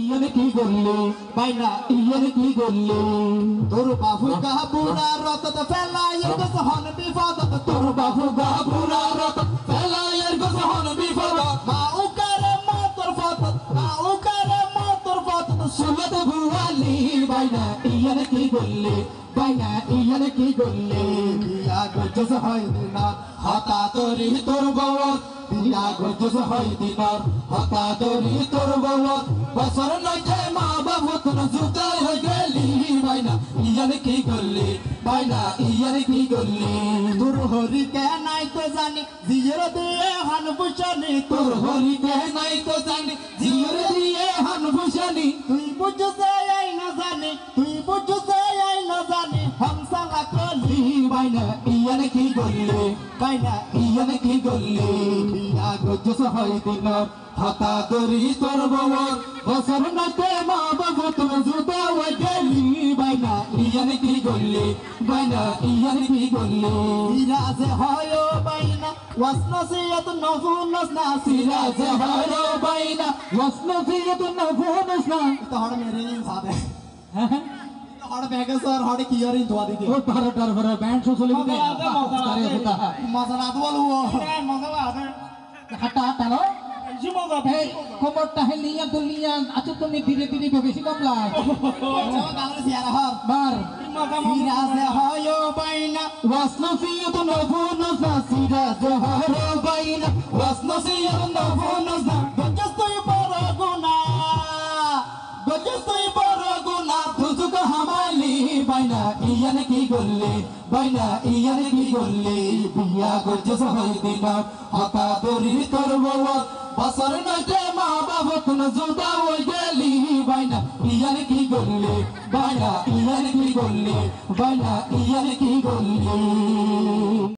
ইয়ানে কি করলে বাইনা ইয়ানে কি করলে তোর বাবু গাবুরা রতত ফেলাইয়ের গছ হন বিপদ তোর বাবু গাবুরা রত ফেলাইয়ের গছ হন বিপদ মা উকারে মা তোর ফত মা উকারে মা তোর ফত সুলত ভুয়ালি বাইনা ইয়ানে কি করলে বাইনা ইয়ানে কি করলে বিয়া গজস হয় দিনা হতা তরি তোর বলত বিয়া গজস হয় দিনার হতা তরি তোর বলত বছর নয়তে মা বাবু তোর জুতাই হয়ে গেলি বাইনা ইয়ানে কি করলে বাইনা ইয়ানে কি করলে তোর হরি কে নাই তো জানি জিয়ের দিয়ে হান বুঝানি তোর হরিকে নাই তো জানি জিয়রে দিয়ে হান ভুষানি তুই বুঝছে এই না জানি তুই বুঝছে এই না জানি হামসালা কলি বাইনা ইয়ানে কি করলে বাইনা ইয়ানে কি করলে বিয়া গজস হয় দিনার হতা দরি তোর ববর বছর নতে মা বাবু তোর জুতা হয়ে গেলি বাইনা ইয়ানে কি করলে বাইনা ইয়ানে কি করলে সিরাজে হয় বাইনা ওয়াসনসিয়ত নফুনস না সিরাজ হারো বাইনা ওয়াসনফিয়ত নফুনস না তো হড় মেরে নি সাবে হড় ব্যাগে সর হড় কি ইয়ারিন ধোয়া দিকে ও পারটার ভরে ব্যান্ড শো চলে গেছে আরে হোতা মজা না তো বলবো হাঁটা হাঁটালো এই খবরটা হেলিয়া দুলিয়া আচ্ছা তুমি ধীরে ধীরে বেশি কমলায় গালের সিয়ারা হর বার সিরাজে হয় বাইনা ওয়াসনফিয়ত নফুনস না সিরাজ হারো বাইনা ওয়াসনফিয়ত নফুনস না গজস্তই বড় গুনা গজস্তই বড় গুনা তুজুক হামালি বাইনা ইয়ানে কি করলে বাইনা ইয়ানে কি করলে বিয়া গজস হয় দিনা হতা দরি তোর বলত বছর নয়তে মা বাবু তুন জুদা হয়ে গেলি বাইনা ইয়ানে কি করলে বাইনা ইয়ানে কি করলে বাইনা ইয়ানে কি করলে